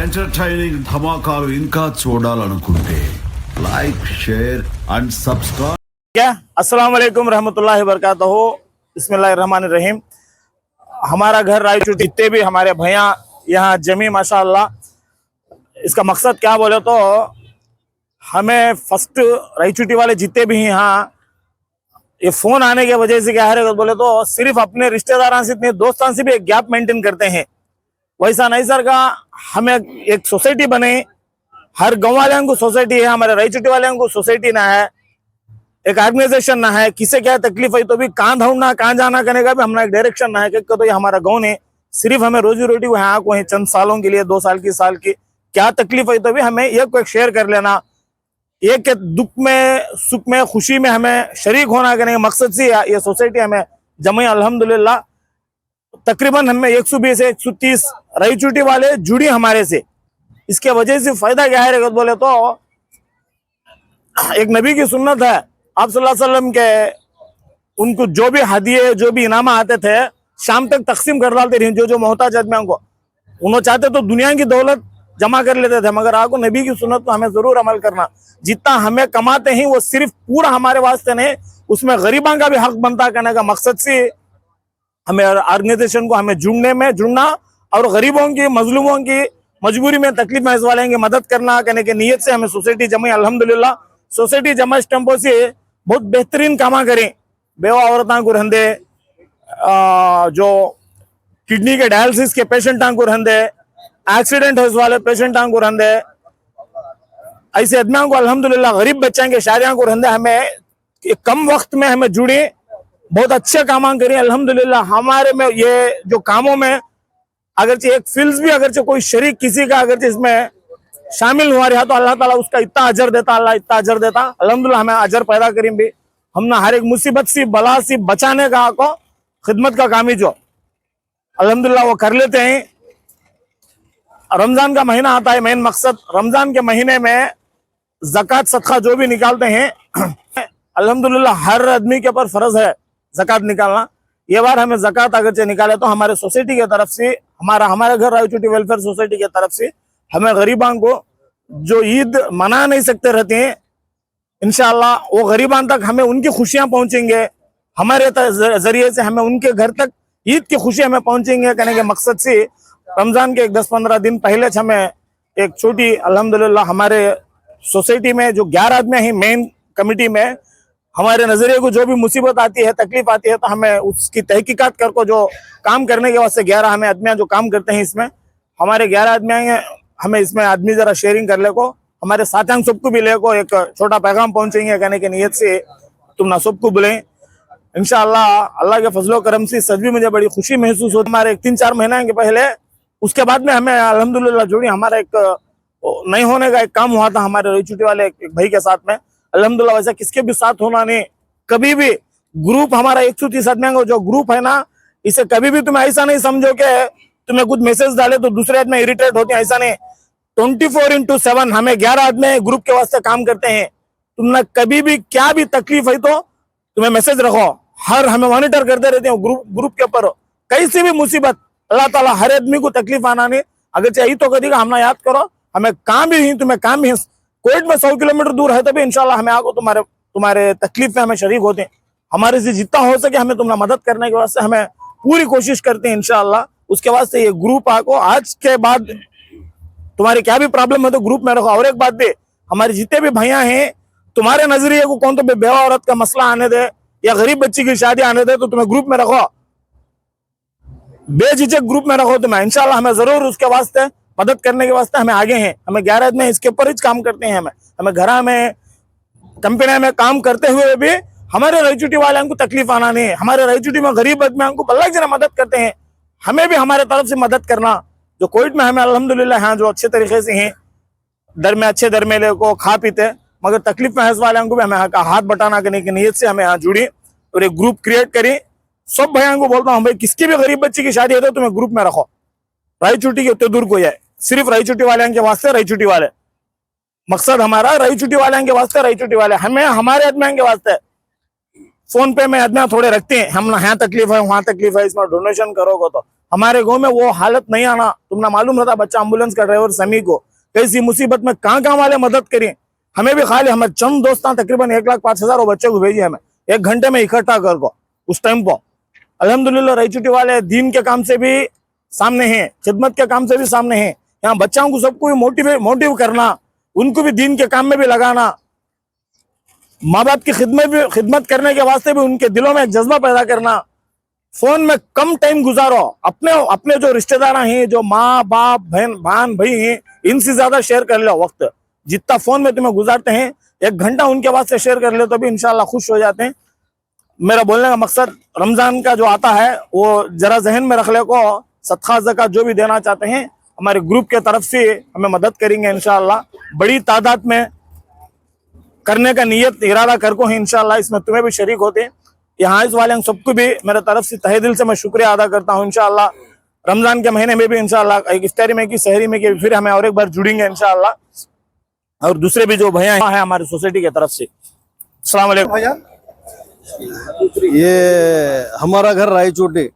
Entertaining ధమాకాలు ఇంకా చూడాలనుకుంటే like share and subscribe क्या अस्सलाम वालेकुम रहमतुल्लाहि वबरकातुहू बिस्मिल्लाहिर्रहमानिर्रहीम। हमारा घर रायचूर, जितने भी हमारे भैया यहाँ जमी माशाअल्लाह, इसका मकसद क्या बोले तो हमें फर्स्ट रायचूटी वाले जितने भी हैं यहाँ ये फोन आने की वजह से क्या है बोले तो सिर्फ अपने रिश्तेदारों से इतने दोस्तों से भी एक गैप मेंटेन करते हैं। वैसा नहीं सर का हमें एक सोसाइटी बने, हर गाँव वाले को सोसाइटी है, हमारे रायचूटी वाले को सोसाइटी ना है, एक ऑर्गेनाइजेशन ना है, किसे क्या तकलीफ है तो भी कहाँ ढूंढना कहाँ जाना करने का भी हमारा एक डायरेक्शन ना है कि तो ये हमारा गाँव ने सिर्फ हमें रोजी रोटी को यहाँ को है चंद सालों के लिए 2 साल की क्या तकलीफ है तो भी हमें एक को एक शेयर कर लेना, एक के दुख में सुख में खुशी में हमें शरीक होना करने के मकसद से ये सोसाइटी हमें जमी अल्हम्दुलिल्लाह तकरीबन हमें 120 से 130 रायचूटी वाले जुड़ी हमारे से। इसके वजह से फायदा क्या है बोले तो एक नबी की सुन्नत है, आप सल्लल्लाहु अलैहि वसल्लम के उनको जो भी हदिये जो भी इनामा आते थे शाम तक तकसीम कर डालते रहे, जो मोहताज आदमियों को उन्होंने चाहते तो दुनिया की दौलत जमा कर लेते थे, मगर आपको नबी की सुन्नत तो हमें जरूर अमल करना। जितना हमें कमाते हैं वो सिर्फ पूरा हमारे वास्ते नहीं, उसमें गरीबों का भी हक बनता करने का मकसद से हमें ऑर्गेनाइजेशन को हमें जुड़ना और गरीबों की मजलूमों की मजबूरी में तकलीफ महसूस वाले की मदद करना करने की नीयत से हमें सोसाइटी जमा अल्हम्दुलिल्लाह सोसाइटी जमा स्टम्पो से बहुत बेहतरीन कामा करें। बेवा औरतों को रहंदे, जो किडनी के डायलिसिस के पेशेंटों को रहंदे, एक्सीडेंट होने वाले पेशेंटों को रहंदे, ऐसे आदमियों को अल्हम्दुलिल्लाह गरीब बच्चों के शादियों को रहंदे हमें कम वक्त में हमें जुड़े बहुत अच्छे काम करें अल्हम्दुलिल्लाह। हमारे में ये जो कामों में अगरचे एक फिल्स भी अगरचे कोई शरीक किसी का अगरचे इसमें शामिल हुआ रहा तो अल्लाह ताला उसका इतना अजर देता, अल्लाह इतना अजर देता अल्हम्दुलिल्लाह। हमें अजर पैदा करें भी हमने हर एक मुसीबत से बला से बचाने का को खिदमत का काम ही जो अल्हम्दुलिल्लाह वो कर लेते हैं। रमजान का महीना आता है, मेन मकसद रमजान के महीने में ज़कात सदका जो भी निकालते हैं अल्हम्दुलिल्लाह हर आदमी के ऊपर फर्ज है ज़कात निकालना। ये बार हमें ज़कात अगरचे निकाले तो हमारे सोसाइटी की तरफ से हमारे घर रायचूटी वेलफेयर सोसाइटी की तरफ से हमें गरीबां को जो ईद मना नहीं सकते रहते हैं इंशाअल्लाह वो गरीबां तक हमें उनकी खुशियां पहुंचेंगे, हमारे जरिए से हमें उनके घर तक ईद की खुशी हमें पहुंचेंगे कहने के मकसद से रमजान के 10-15 दिन पहले हमें एक छोटी अल्हम्दुलिल्लाह हमारे सोसाइटी में जो 11 आदमी हैं मेन कमेटी में हमारे नजरिए को जो भी मुसीबत आती है तकलीफ आती है तो हमें उसकी तहकीकात कर को जो काम करने के वास्ते 11 हमें आदमियां जो काम करते हैं इसमें हमारे 11 आदमी हमें इसमें आदमी जरा शेयरिंग कर ले को हमारे साथियों सबको भी ले को एक छोटा पैगाम पहुंचेंगे कहने की नीयत से तुम ना सबको बुलें इंशाअल्लाह। अल्लाह के फजलो करम से सच भी मुझे बड़ी खुशी महसूस होती। हमारे 3-4 महीने के पहले उसके बाद में हमें अल्हम्दुलिल्लाह जुड़ी हमारा एक नहीं होने का एक काम हुआ था हमारे रायचूटी वाले एक भाई के साथ में अल्हम्दुलिल्लाह। वैसा किसके भी साथ होना नहीं, कभी भी ग्रुप हमारा 130 आदमी का जो ग्रुप है ना इसे कभी भी तुम ऐसा नहीं समझो कि तुम्हें कुछ मैसेज डाले तो दूसरे आदमी इरिटेट होते हैं, ऐसा नहीं। 24/7 हमें 11 आदमी ग्रुप के वास्ते काम करते हैं। तुमने कभी भी क्या भी तकलीफ है तो तुम्हें मैसेज रखो, हर हमें मॉनिटर करते रहते हैं ग्रुप के ऊपर कैसी भी मुसीबत अल्लाह ताला हर आदमी को तकलीफ आना नहीं अगर चाहिए तो करेगा हमने याद करो हमें काम भी तुम्हें काम भी कोविड में 100 किलोमीटर दूर है तभी इंशाल्लाह हमें आगो तुम्हारे तकलीफ में हमें शरीक होते हैं। हमारे से जितना हो सके हमें तुम्हारा मदद करने के वास्ते हमें पूरी कोशिश करते हैं इंशाल्लाह। उसके वास्ते ये ग्रुप आको आज के बाद तुम्हारी क्या भी प्रॉब्लम है तो ग्रुप में रखो। और एक बात भी हमारे जितने भी भैया हैं तुम्हारे नजरिए को कौन तो बेवा औरत का मसला आने दे या गरीब बच्ची की शादी आने दे तो तुम्हें ग्रुप में रखो, बेझिझक ग्रुप में रखो तुम्हें इंशाल्लाह। हमें जरूर उसके वास्ते मदद करने के वास्ते हमें आगे हैं। हमें 11 आदमी इसके ऊपर ही काम करते हैं। हमें घर में कंपनी में काम करते हुए भी हमारे रायचूटी वाले को तकलीफ आना नहीं है। हमारे रायचूटी में गरीब आदमियों को अल्लाह जना मदद करते हैं, हमें भी हमारे तरफ से मदद करना। जो कोविड में हमें अल्हम्दुलिल्लाह यहाँ जो अच्छे तरीके से हैं दर में अच्छे दर में ले को खा पीते, मगर तकलीफ में हंस वाले को भी हमें हाथ बटाना करने की नीयत से हमें यहाँ जुड़ी और एक ग्रुप क्रिएट करी। सब भैया को बोलता हूँ भाई किसकी भी गरीब बच्ची की शादी है तो तुम्हें ग्रुप में रखो, रायचूटी के उतने दूर को जाए, सिर्फ रायचूटी वाले के वास्ते रायचूटी वाले, मकसद हमारा रायचूटी वाले के वास्ते रायचूटी वाले, हमें हमारे आदमियों के वास्ते। फोन पे में आदमी थोड़े रखते हैं हम यहाँ तकलीफ है वहां तकलीफ है इसमें डोनेशन करोगे तो हमारे गांव में वो हालत नहीं आना। तुमने मालूम रहता बच्चा एम्बुलेंस का ड्राइवर समी को कैसी मुसीबत में कहाँ वाले मदद करें। हमें भी खाली हमारे चंद दोस्त तकरीबन 1,05,000 बच्चों को भेजी हमें 1 घंटे में इकट्ठा कर को उस टाइम पर। अल्हम्दुलिल्लाह रायचूटी वाले दीन के काम से भी सामने हैं, खिदमत के काम से भी सामने हैं। यहाँ बच्चों को सबको भी मोटिव करना, उनको भी दीन के काम में भी लगाना, माँ बाप की खिदमत करने के वास्ते भी उनके दिलों में एक जज्बा पैदा करना। फोन में कम टाइम गुजारो, अपने जो रिश्तेदार हैं, जो माँ बाप बहन भाई हैं, इनसे ज्यादा शेयर कर लो वक्त। जितना फोन में तुम्हें गुजारते हैं 1 घंटा उनके वास्ते शेयर कर ले तो भी इंशाल्लाह खुश हो जाते हैं। मेरा बोलने का मकसद रमजान का जो आता है वो जरा जहन में रख ले को, सदका ज़कात जो भी देना चाहते हैं हमारे ग्रुप के तरफ से हमें मदद करेंगे इंशाल्लाह। बड़ी तादाद में करने का नियत इरादा कर को है इंशाल्लाह। इसमें तुम्हें भी शरीक होते हैं। यहाँ इस वाले सबको भी मेरे तरफ से तहे दिल से मैं शुक्रिया अदा करता हूँ। इंशाल्लाह रमजान के महीने में भी इंशाल्लाह एक इफ्तारी में की, सहरी में की, फिर हमें और एक बार जुड़ेंगे इंशाल्लाह। और दूसरे भी जो भैया हैं हमारी सोसाइटी की तरफ से। अस्सलाम वालेकुम भैया। ये हमारा घर रायचोटी,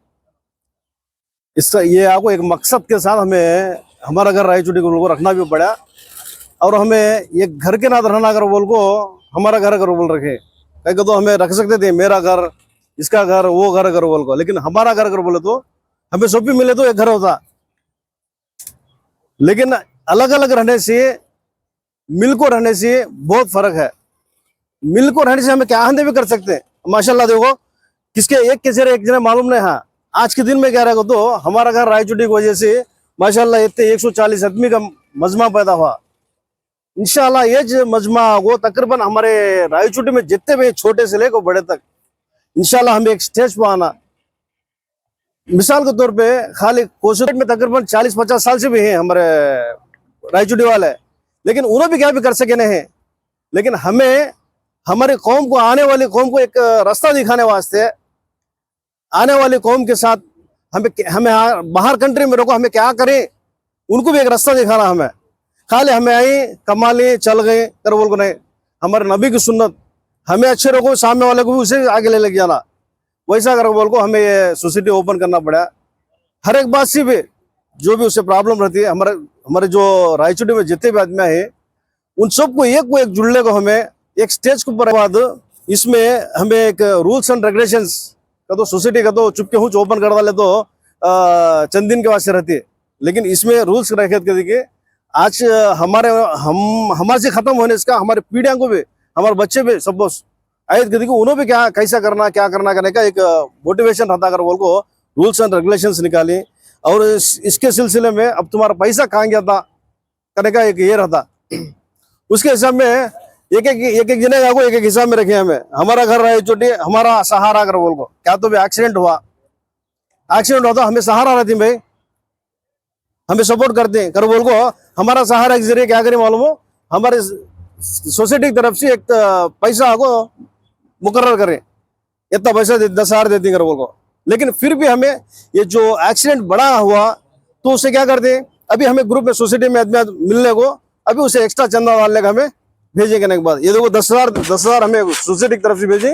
इसका ये आपको एक मकसद के साथ हमें हमारा घर रायचोटी को रखना भी पड़ा। और हमें ये घर के नाम रहना अगर बोल को हमारा घर अगर बोल रखे कहीं तो हमें रख सकते थे मेरा घर, इसका घर, वो घर अगर बोल को। लेकिन हमारा घर अगर बोले तो हमें सब भी मिले तो एक घर होता। लेकिन अलग अलग रहने से, मिल को रहने से बहुत फर्क है। मिल को रहने से हमें क्या आंदे भी कर सकते हैं माशाल्लाह। देखो किसके एक के चेहरे एक जने मालूम नहीं। हाँ आज के दिन में क्या रहेगा तो हमारा घर रायचोटी की वजह से माशाल्लाह इतने 140 आदमी का मजमा पैदा हुआ। इंशाल्लाह ये जो मजमा वो तकरीबन हमारे रायचोटी में जितने भी छोटे से लेकर बड़े तक इंशाल्लाह हमें एक स्टेज पर आना। मिसाल के तौर पे खाली कोसोट में तकरीबन 40-50 साल से भी हैं हमारे रायचोटी वाले, लेकिन उन्हें भी क्या भी कर सके नहीं। लेकिन हमें हमारे कौम को, आने वाली कौम को एक रास्ता दिखाने वास्ते, आने वाली कौम के साथ हमें बाहर कंट्री में रोको, हमें क्या करें उनको भी एक रास्ता दिखाना। हमें खाली हमें आई कमा लिए चल गए कर बोल को नहीं। हमारे नबी की सुन्नत हमें अच्छे रोको, सामने वाले को भी उसे आगे ले लेके जाना। वैसा कर बोल को हमें ये सोसाइटी ओपन करना पड़ा। हर एक बात से भी जो भी उसे प्रॉब्लम रहती है, हमारे जो रायचोटी में जितने भी आदमी हैं उन सबको एक जुड़ने को हमें एक स्टेज के ऊपर बाद इसमें हमें एक रूल्स एंड रेगुलेशंस का तो सोसाइटी का तो चुपके हुच ओपन कर डाले तो चंद दिन के वास्ते रहती है। लेकिन इसमें रूल्स रखे के देखिए आज हमारे से खत्म होने इसका हमारे पीढ़ियों को भी, हमारे बच्चे भी सब आयत के देखिए उन्होंने भी कैसा करना क्या करना करने का एक मोटिवेशन रहता कर बोल को रूल्स एंड रेगुलेशंस निकाली। और इसके सिलसिले में अब तुम्हारा पैसा कहाँ गया था करने का एक ये रहता। उसके हिसाब में एक जने को एक हिसाब में रखे हमें। हमारा घर रायचोटी हमारा सहारा कर बोल को क्या तो भी एक्सीडेंट हुआ तो हमें सहारा रहती भाई, हमें सपोर्ट करते हैं कर बोल को। हमारा सहारा के जरिए क्या करें मालूम हो, हमारे सोसाइटी की तरफ से एक पैसा को मुकर्रर करें, इतना पैसा 10,000 देती कर बोल को। लेकिन फिर भी हमें ये जो एक्सीडेंट बड़ा हुआ तो उसे क्या करते हैं, अभी हमें ग्रुप में सोसाइटी में आदमी मिलने को अभी उसे एक्स्ट्रा चंदा डालने का हमें भेजे करने के बाद ये देखो 10,000 हमें सोसाइटी की तरफ से भेजे।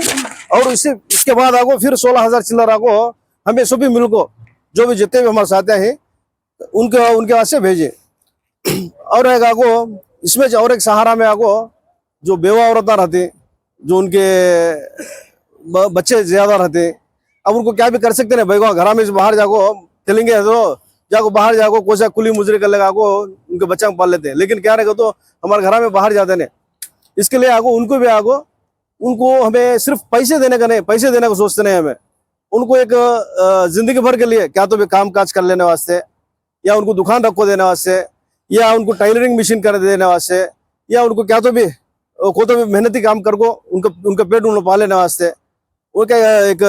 और इसके बाद आगो फिर 16,000 चिल्लर आगो हमें सभी मिल को जो भी जितने भी हमारे साथी हैं उनके वास्ते भेजे। और एक आगो इसमें और एक सहारा में आगो जो बेवा औरतें रहते, जो उनके बच्चे ज्यादा रहते, अब उनको क्या भी कर सकते हैं भाई घर में बाहर जाको चलेंगे तो जाको बाहर जाको कोई सा कुली मुजरी कर लेगा उनके बच्चा को पाल लेते हैं। लेकिन क्या रहेगा तो हमारे घर में बाहर जाते हैं, इसके लिए आगो उनको भी आगो उनको हमें सिर्फ पैसे देने का नहीं, पैसे देने को सोचते नहीं हमें। उनको एक जिंदगी भर के लिए क्या तो भी काम काज कर लेने वास्ते, या उनको दुकान रखो देने वास्ते, या उनको टाइलरिंग मशीन कर देने वास्ते, या उनको क्या तो भी मेहनती काम कर को उनका पेट उनको पालने वास्ते उनका एक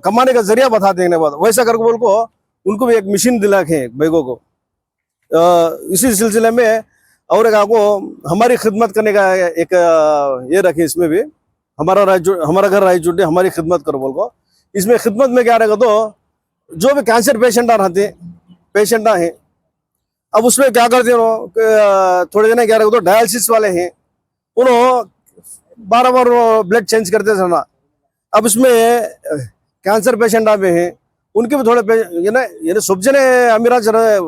कमाने का जरिया बता देने के बाद वैसा करके बोल को उनको भी एक मशीन दिला के बैगों को। इसी सिलसिले में और एक आपको हमारी खिदमत करने का एक ये रखे, इसमें भी हमारा घर रायचोटी हमारी खिदमत करो बोल को। इसमें खिदमत में क्या रहेगा तो जो भी कैंसर पेशेंट रहते पेशेंट हैं, अब उसमें क्या करते हैं थोड़े जने क्या रहेगा तो डायलिसिस वाले हैं, उन्होंने बार ब्लड चेंज करते रहना। अब इसमें कैंसर पेशेंट में हैं उनके भी थोड़े ये सब जने अमीरा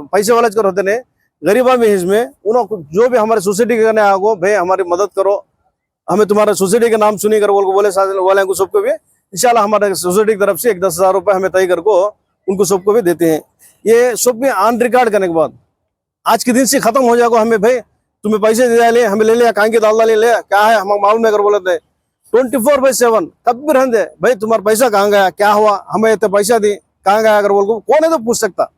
पैसे वाले कर होते ने गरीबा भी इसमें उन्होंने जो भी हमारे सोसाइटी के करने आगो भाई हमारी मदद करो, हमें तुम्हारे सोसाइटी का नाम सुनी कर बोले वाले को सबको भी इंशाल्लाह हमारे सोसाइटी की तरफ से एक 10,000 रुपये हमें तय कर को उनको सबको भी देते हैं। ये सब भी ऑन रिकॉर्ड करने के बाद आज के दिन से खत्म हो जाएगा, हमें भाई तुम्हें पैसे दे ले, हमें ले लिया कहाँ की दाल ले लिया क्या है हम मालूम नहीं कर बोले थे 24/7 कब भी रहते भाई तुम्हारा पैसा कहाँ गया, क्या हुआ, हमें इतने पैसा दी कहाँ गया अगर बोल को कौन है तो पूछ सकता।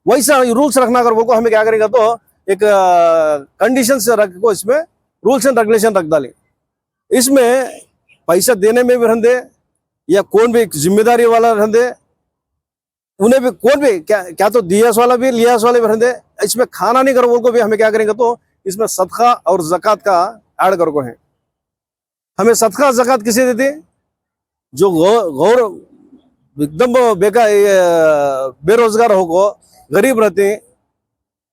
वैसा रूल्स रखना अगर बोल को हमें क्या करेगा तो एक कंडीशन से रख को इसमें रूल्स एंड रेगुलेशन रख डाले। इसमें पैसा देने में भी रहते या कौन भी जिम्मेदारी वाला रहते उन्हें भी कौन भी क्या तो दियास वाला भी लियास वाले भी रहते। इसमें खाना नहीं कर बोल को भी हमें क्या करेंगे तो इसमें सदका और जक़ात का ऐड कर को है। हमें सदका जक़ात किसे देते जो गौर एकदम बेकार बेरोजगार हो गरीब रहते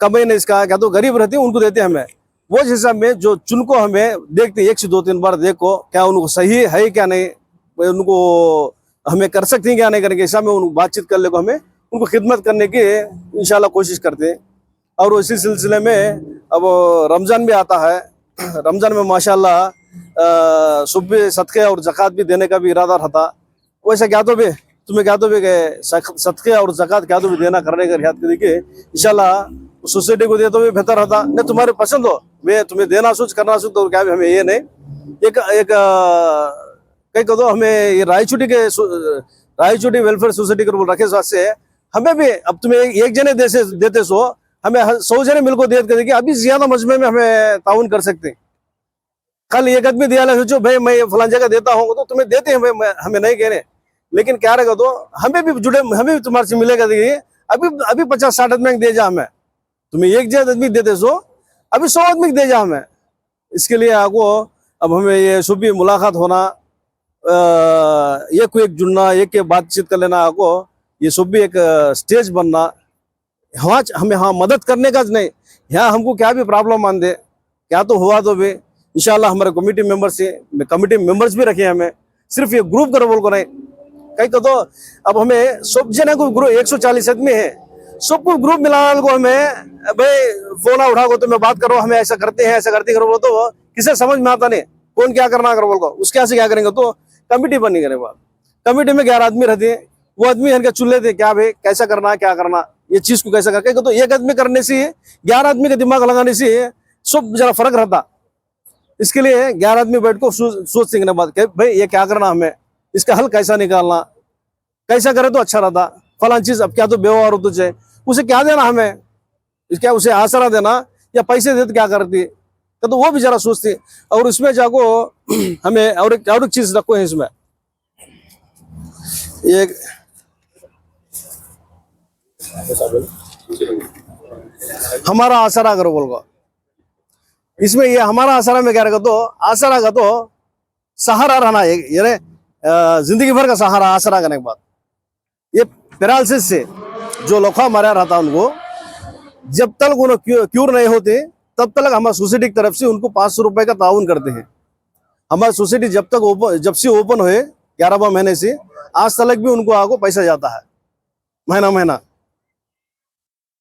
कमाई नहीं इसका क्या तो गरीब रहते उनको देते हमें। वो हिसाब में जो चुनको हमें देखते 1 से 2-3 बार देखो क्या उनको सही है क्या नहीं, उनको हमें कर सकते हैं क्या नहीं करके हिसाब में उनको बातचीत कर ले को हमें उनको खिदमत करने की इंशाल्लाह कोशिश करते हैं। और इसी सिलसिले में अब रमज़ान भी आता है, रमज़ान में माशाल्लाह सुबह सदक़े और ज़कात भी देने का भी इरादा रहता। वैसा क्या तो भी तुम्हें क्या तो भी सदक़े और ज़कात क्या तो भी देना करने का रियायत करी के इंशाल्लाह सोसाइटी को दे तो भी बेहतर रहता। नहीं तुम्हारे पसंद हो वे तुम्हें देना सोच करना सोच तो क्या भी हमें ये नहीं एक कहीं कह दो हमें ये रायचूटी वेलफेयर सोसाइटी को रखे से हमें भी अब तुम्हें एक जने देते सो हमें 100 जने मिलकर दे करके अभी ज्यादा मजमे में हमें ताउन कर सकते हैं। कल एक आदमी दिया सोचो भाई मैं फलान जगह देता हूँ तो तुम्हें देते हैं भाई हमें नहीं कहने, लेकिन क्या रहेगा तो हमें भी जुड़े हमें भी तुम्हारे से मिलेगा देखिए अभी 50-60 आदमी दे जा हमें तुम्हें एक जगह आदमी देते सो अभी 100 आदमी दे जा हमें। इसके लिए आपको अब हमें ये सुबह मुलाकात होना एक को एक जुड़ना एक के बातचीत कर लेना आपको ये सब भी एक स्टेज बनना हमें हाँ मदद करने का नहीं यहाँ हमको क्या भी प्रॉब्लम मान दे क्या तो हुआ तो भी इंशाल्लाह हमारे कमेटी मेंबर्स भी रखे हमें सिर्फ ये ग्रुप करो बोल को नहीं कहीं तो अब हमें सब जने को ग्रुप 140 आदमी है सबको ग्रुप मिलाने को हमें भाई फोन उठा को तो मैं बात करो हमें ऐसा करते हैं ऐसा करते करो तो किसे समझ में आता नहीं कौन क्या करना करो बोल को उसके से क्या करेंगे तो कमेटी बनने के बाद कमेटी में 11 आदमी रहते हैं वो आदमी इनके चुन लेते क्या भाई कैसा करना क्या करना ये चीज को कैसा करके तो एक आदमी करने से 11 आदमी का दिमाग लगाने से सब जरा फर्क रहता। इसके लिए 11 आदमी बैठ को सोच सीखने बाद भाई ये क्या करना हमें इसका हल कैसा निकालना कैसा करे तो अच्छा रहता फलान चीज अब क्या तो व्यवहार हो तुझे उसे क्या देना हमें क्या उसे आसरा देना या पैसे देते क्या करती तो वो भी जरा सोचती। और इसमें जाको हमें और एक चीज रखो है इसमें एक हमारा आसरा करो बोल इसमें ये हमारा आसरा में क्या रहेगा तो आसरा का तो सहारा रहना ये जिंदगी भर का सहारा आसरा करने के बाद ये पैरालिसिस से जो लोखा मारा रहता उनको जब तक उन्हें क्यूर नहीं होते तब तक हमारी सोसाइटी की तरफ से उनको 500 रुपए का ताउन करते हैं। हमारी सोसाइटी जब से ओपन हुए 11वां महीने से आज तक भी उनको आगो पैसा जाता है महीना।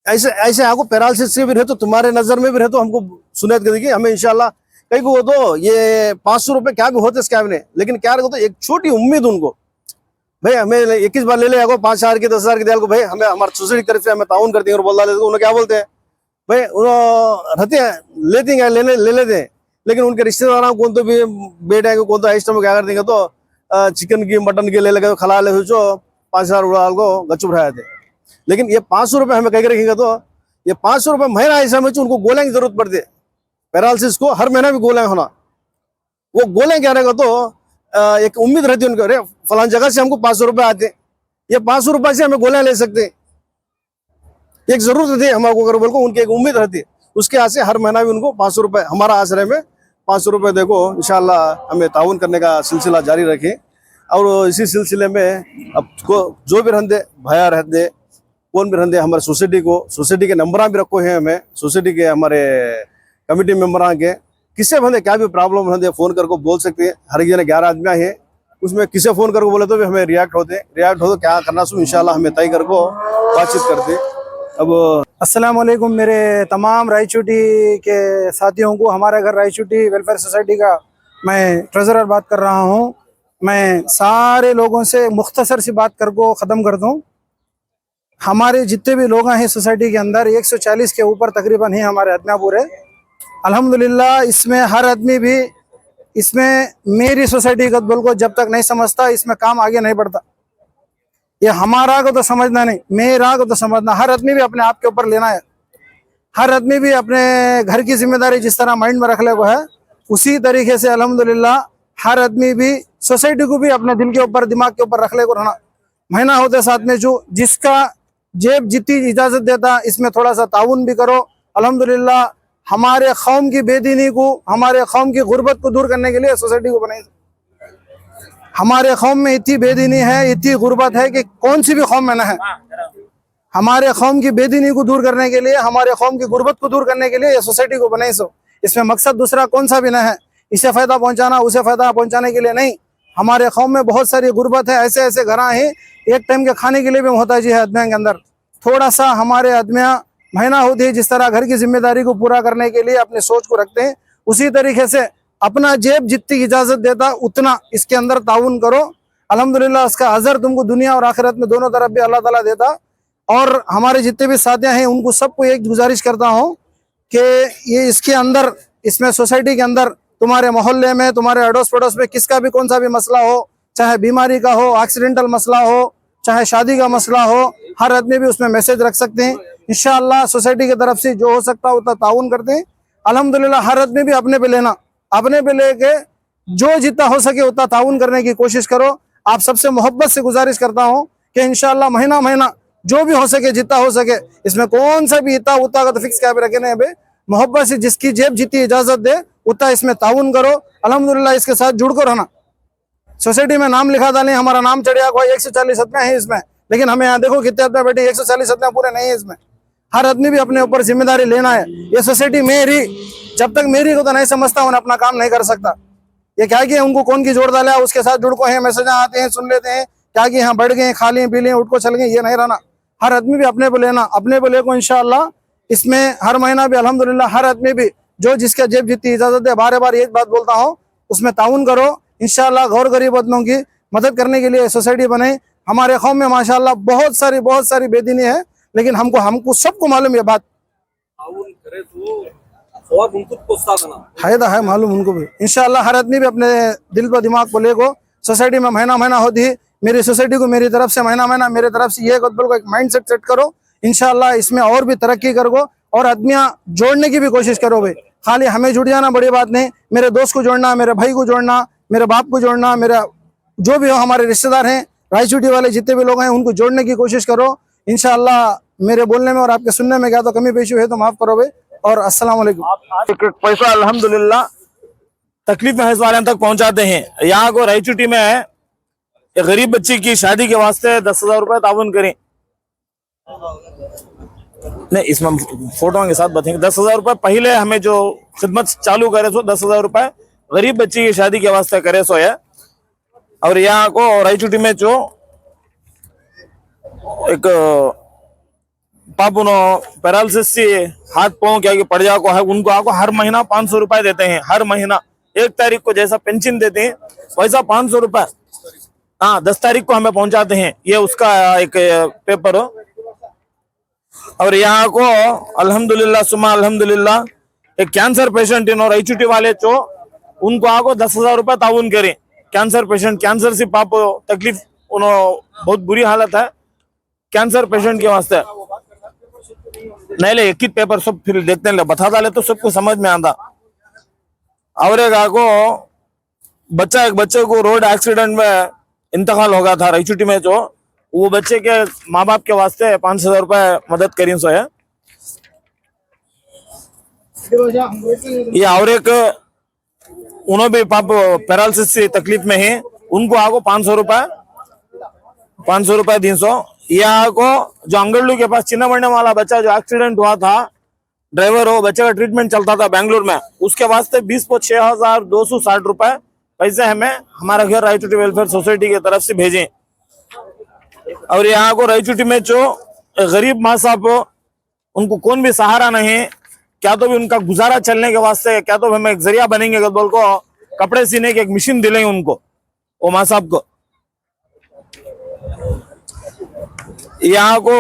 ऐसे आगो पैरालिसिस से भी रहे तो तुम्हारे नजर में भी रहे तो हमको सुनियत कर देखिए हमें इंशाल्लाह कहीं को तो ये 500 रुपए क्या भी होते क्या भी नहीं, लेकिन क्या रहे तो एक छोटी उम्मीद उनको भाई हमें 21 बार ले ले 5,000 की 10,000 की दिया को भाई हमें हमारे सोसाइटी की तरफ से हमें ताउन करते हैं और बोल देते उन्हें क्या बोलते हैं भाई उन्होंने रहते हैं लेते हैं ले लेते हैं, लेकिन उनके रिश्तेदारों कौन तो भी बेटे कौन तो आइटम क्या कर देंगे तो चिकन की मटन के ले लगे खिला ले जो 5,000 उड़ा को गच्चू बढ़ाए थे। लेकिन ये 500 रुपये हमें कह के रखेंगे तो ये 500 रुपये महीना ऐसा में उनको गोलें की जरूरत पड़ती है पैरालिसिस को हर महीना भी गोलें होना वो गोलें क्या रहेगा तो एक उम्मीद रहती है उनको अरे फलान जगह से हमको 500 रुपये आते ये 500 रुपये से हमें गोलियां ले सकते हैं एक जरूरत रहती है हमारे अगर बोल को उनकी एक उम्मीद रहती है उसके यहाँ से हर महीना भी उनको 500 रुपये हमारा आश्रय में 500 रुपये देखो इंशाल्लाह हमें ताउन करने का सिलसिला जारी रखें। और इसी सिलसिले में अब जो भी रहते भया रहते कौन भी रहते हमारे सोसाइटी के नंबर भी रखो हैं हमें सोसाइटी के हमारे कमेटी मेम्बर के किससे बंदे क्या भी प्रॉब्लम रहते फोन करके बोल सकते हैं। हर एक जने 11 आदमी है उसमें किसे फोन करके बोले तो भी हमें रिएक्ट हो तो क्या करना सो इंशाल्लाह हमें तय करको बातचीत करते। अब अस्सलाम वालेकुम मेरे तमाम रायचूटी के साथियों को। हमारे घर रायचूटी वेलफेयर सोसाइटी का मैं ट्रेजरर बात कर रहा हूँ। मैं सारे लोगों से मुख्तसर सी बात करको ख़त्म कर दूँ। हमारे जितने भी लोग हैं सोसाइटी के अंदर 140 के ऊपर तकरीबन ही हमारे आदमियापुर है। अल्हम्दुलिल्लाह इसमें हर आदमी भी इसमें मेरी सोसाइटी का बोल को जब तक नहीं समझता इसमें काम आगे नहीं बढ़ता। ये हमारा को तो समझना नहीं, मेरा को तो समझना। हर आदमी भी अपने आप के ऊपर लेना है। हर आदमी भी अपने घर की जिम्मेदारी जिस तरह माइंड में रख ले को है उसी तरीके से अल्हम्दुलिल्लाह हर आदमी भी सोसाइटी को भी अपने दिल के ऊपर दिमाग के ऊपर रख ले को रहना। महीना होते साथ में जो जिसका जेब जितनी इजाजत देता इसमें थोड़ा सा ताउन भी करो। अल्हम्दुलिल्लाह हमारे कौम की बेदीनी को, हमारे कौम की गुर्बत को दूर करने के लिए सोसाइटी को बनाई। हमारे कौम में इतनी बेदीनी है, इतनी गुर्बत है कि कौन सी भी कौम में न है। हमारे कौम की बेदीनी को दूर करने के लिए, हमारे कौम की गुर्बत को दूर करने के लिए ये सोसाइटी को बनाई सो। इसमें मकसद दूसरा कौन सा भी न है, इसे फ़ायदा पहुंचाना उसे फ़ायदा पहुंचाने के लिए नहीं। हमारे कौम में बहुत सारी गुर्बत है, ऐसे ऐसे घर हैं एक टाइम के खाने के लिए भी मोहताजी है आदमियों के अंदर। थोड़ा सा हमारे आदमियाँ महीना होती है जिस तरह घर की जिम्मेदारी को पूरा करने के लिए अपनी सोच को रखते हैं उसी तरीके से अपना जेब जितनी इजाज़त देता उतना इसके अंदर ताउन करो। अल्हम्दुलिल्लाह इसका अजर तुमको दुनिया और आखिरत में दोनों तरफ भी अल्लाह ताला देता। और हमारे जितने भी साथियाँ हैं उनको सबको एक गुजारिश करता हूँ कि ये इसके अंदर इसमें सोसाइटी के अंदर तुम्हारे मोहल्ले में, तुम्हारे अड़ोस पड़ोस में किसका भी कौन सा भी मसला हो, चाहे बीमारी का हो, एक्सीडेंटल मसला हो, चाहे शादी का मसला हो, हर आदमी भी उसमें मैसेज रख सकते हैं। इंशाअल्लाह सोसाइटी की तरफ से जो हो सकता है उतना ताउन करते हैं। अल्हम्दुलिल्लाह हर आदमी भी अपने पे लेना, अपने पे लेके जो जितना हो सके उतना ताउन करने की कोशिश करो। आप सबसे मोहब्बत से गुजारिश करता हूँ कि इंशाअल्लाह महीना महीना जो भी हो सके जितना हो सके, इसमें कौन सा भी इतना उतना का तो फिक्स क्या रखे नहीं है, मोहब्बत से जिसकी जेब जितनी इजाजत दे उतना इसमें ताउन करो। अल्हम्दुलिल्लाह इसके साथ जुड़ कर रहना। सोसाइटी में नाम लिखा था नहीं, हमारा नाम चढ़िया कोई 140 आदमी है इसमें, लेकिन हमें यहाँ देखो कितने आदमी बैठे, 140 आदमी पूरे नहीं है इसमें। हर आदमी भी अपने ऊपर जिम्मेदारी लेना है। ये सोसाइटी मेरी, जब तक मेरी को तो नहीं समझता उन्हें अपना काम नहीं कर सकता। ये क्या कि उनको कौन की जोड़ डाला है उसके साथ जुड़ को है, मैसेज आते हैं सुन लेते हैं क्या कि यहाँ बढ़ गए, खा लिए पी लिए उठ को चल गए, ये नहीं रहना। हर आदमी भी अपने पे लेना, अपने पे लेको इंशाअल्लाह इसमें हर महीना भी अल्हम्दुलिल्लाह हर आदमी भी जो जिसका जेब जितनी इजाजत है, बार बार एक बात बोलता हूँ उसमें ताउन करो। इंशाअल्लाह गौर गरीब आदमियों की मदद करने के लिए सोसाइटी बने। हमारे कौम में माशाअल्लाह बहुत सारी बेदीनी है, लेकिन हमको सबको मालूम ये बात है मालूम उनको भी। इंशाअल्लाह हर आदमी भी अपने दिल पर दिमाग को लेको सोसाइटी में महीना महीना होती है। मेरी सोसाइटी को मेरी तरफ से महीना महीना मेरे तरफ से ये एक माइंड सेट करो। इंशाअल्लाह इसमें और भी तरक्की करो और आदमियाँ जोड़ने की भी कोशिश करो भाई। खाली हमें जुड़ जाना बड़ी बात नहीं, मेरे दोस्त को जोड़ना, मेरे भाई को जोड़ना, मेरे बाप को जोड़ना, मेरा जो भी हो हमारे रिश्तेदार हैं रायचूटी वाले जितने भी लोग हैं उनको जोड़ने की कोशिश करो। इंशाअल्लाह मेरे बोलने में और आपके सुनने में क्या तो कमी पेशी है तो माफ करो भाई। और अस्सलाम वालेकुम। पैसा अल्हम्दुलिल्लाह तकलीफ में वाले तक पहुंचाते हैं। यहाँ को रायचूटी में एक गरीब बच्ची की शादी के वास्ते 10,000 रुपए ताउन करें। नहीं इसमें फोटो के साथ बताएंगे। 10,000 रुपए पहले हमें जो खिदमत चालू करे सो 10,000 रुपए गरीब बच्ची की शादी के वास्ते करे सो है। और यहाँ को रायचूटी में जो एक पापुनो पैरालिसिस से हाथ पांव क्या पड़ जा को है उनको आको हर महीना 500 रुपए देते हैं। हर महीना 1 तारीख को जैसा पेंशन देते हैं वैसा 500 रुपए 10 तारीख को हमें पहुंचाते हैं। ये उसका एक पेपर हो। और यहाँ को अल्हम्दुलिल्लाह सुमा अल्हम्दुलिल्लाह एक कैंसर पेशेंट इन रायचूटी वाले जो उनको आको 10,000 रुपए ताउन करें। कैंसर पेशेंट, कैंसर से पाप तकलीफ उन्होंने बहुत बुरी हालत है कैंसर पेशेंट के वास्ते। नहीं ले एक ही पेपर सब फिर देखते हैं बता डाले तो सबको समझ में आता। और एक बच्चे को रोड एक्सीडेंट में इंतकाल हो गया था रायचूटी में, जो वो बच्चे के माँ बाप के वास्ते 5,000 रुपए मदद करी सो है। ये और एक उन्होंने भी पाप पैरालिसिस से तकलीफ में है उनको आगो 500 रुपए 300। ये आगो जो अंगड़लू के पास चिन्ना बढ़ने वाला बच्चा जो एक्सीडेंट हुआ था, ड्राइवर हो, बच्चे का ट्रीटमेंट चलता था बेंगलुरु में, उसके वास्ते 20 को 6,260 रुपए पैसे हमें हमारा घर रायचूटी वेलफेयर सोसाइटी की तरफ से भेजें। और यहाँ को रायचूटी में जो गरीब माँ साहब उनको कौन भी सहारा नहीं है, क्या तो भी उनका गुजारा चलने के वास्ते क्या तो हमें एक जरिया बनेंगे, अगर बोल को कपड़े सीने की एक मशीन दिलेंगे उनको, वो माँ साहब को। यहाँ को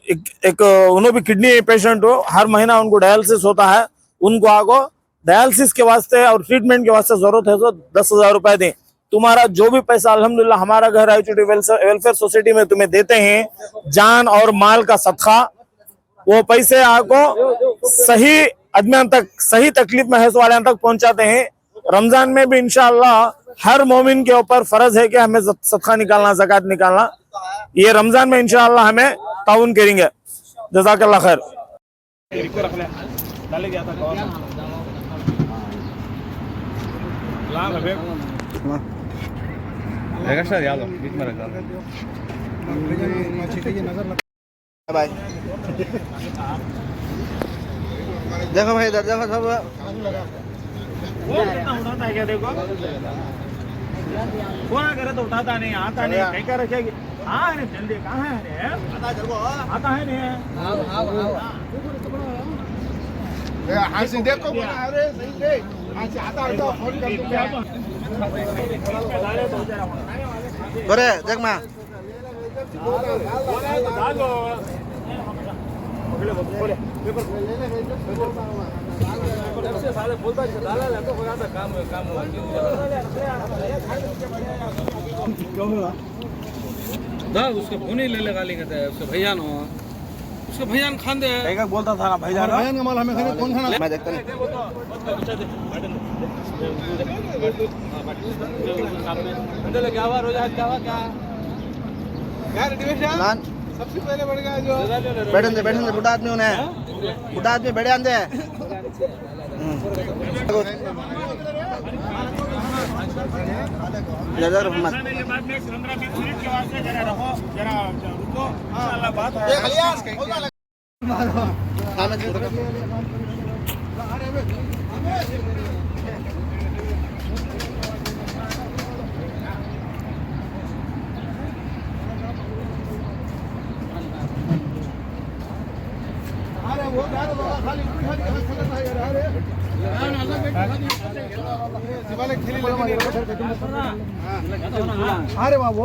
एक उन्होंने भी किडनी पेशेंट हो, हर महीना उनको डायलिसिस होता है, उनको आगो डायलिसिस के वास्ते और ट्रीटमेंट के वास्ते जरूरत है तो 10,000 रुपए दें। तुम्हारा जो भी पैसा अल्हम्दुलिल्लाह हमारा घर रायचूटी वेलफेयर सोसाइटी में तुम्हें देते हैं, जान और माल का सदका, वो पैसे आपको सही आदमियों तक, सही तकलीफ में है वाले तक पहुंचाते हैं। रमजान में भी इंशाअल्लाह हर मोमिन के ऊपर फर्ज है कि हमें सदका निकालना, ज़कात निकालना। ये रमजान में इंशाअल्लाह हमें ताउन करेंगे। जज़ाकल्लाह खैर। भाई देखो भाई, इधर देखो सब उठाता है क्या? देखो फोन करे तो उठाता नहीं, आता नहीं, कहीं का रखेगी। हाँ नहीं जल्दी कहाँ है? आता है नहीं देखो अरे सही से आता है तो फोन कर दूंगा। अरे देख मैं उसका फोन ही ले लगा लेंगे उसके भैया नो, उसके भैया ने खान दे बोलता था ना भैया का माल हमें खाने कौन खाना, मैं देखता नहीं। क्या हुआ रोजा, क्या हुआ क्या सबसे पहले बढ़ गया जो बैठन दे बुढ़ा आदमी उन्हें, बुढ़ा आदमी बैठे आंदे नजर मत 15-20 मिनट के वास्ते जरा रहो, जरा रुको, इंशाअल्लाह बात है। अरे वो खाली अरे बाबू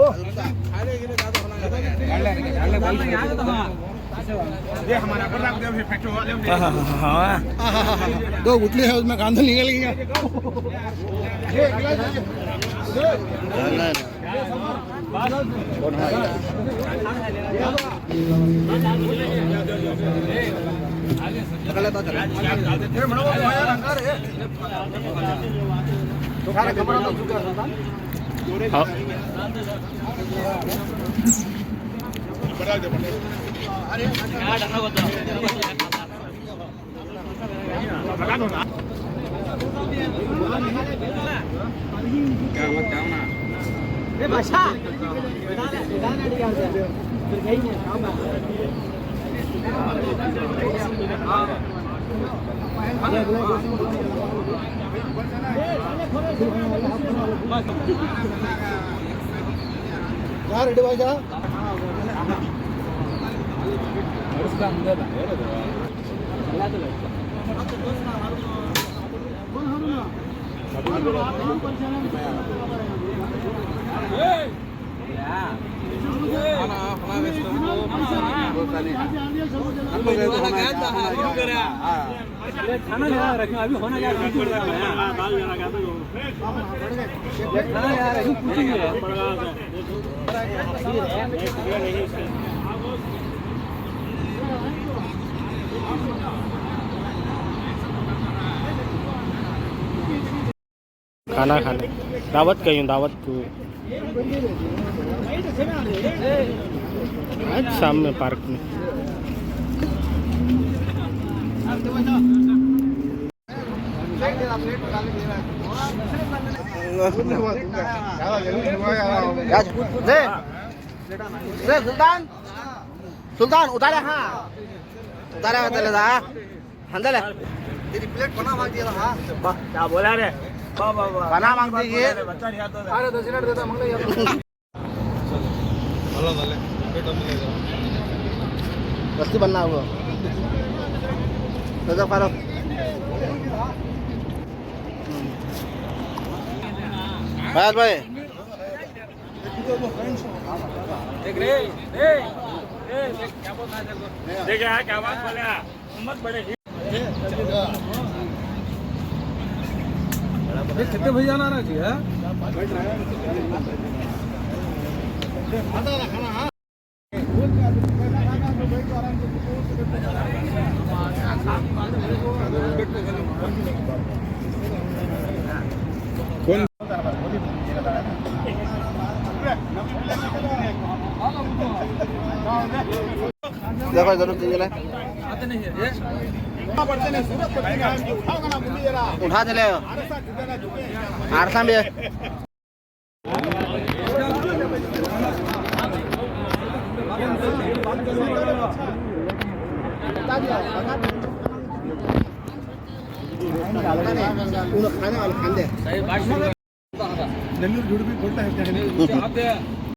दो गुटली है उसमें कांदा निकल गया। रेडी भाई जा खाना रखा अभी होना क्या खाना खाने दावत कहीं दावत को आज शाम में पार्क में सुल्तान सुल्तान उतारे, हाँ उतारे अंदर अंदर तेरी प्लेट बना मार दिया। हाँ क्या बोला रे? खाना मांगते ये अरे 10 मिनट देता मंगला यार रस्सी बनना होगा दादा फारो फयाज भाई देख रे क्या बोल रहा है तेरे को देख यार क्या बात बोले उम्मत बड़े कितने भैया ना रहा जी है देखो जरूर कीजिए आते नहीं है ये पड़ते नहीं सूरत पड़ते नहीं उठाओगा ना मुंडी जरा उठा चले आरसा भी है सही बात नेल्लूर जुड़ भी बोलता है आते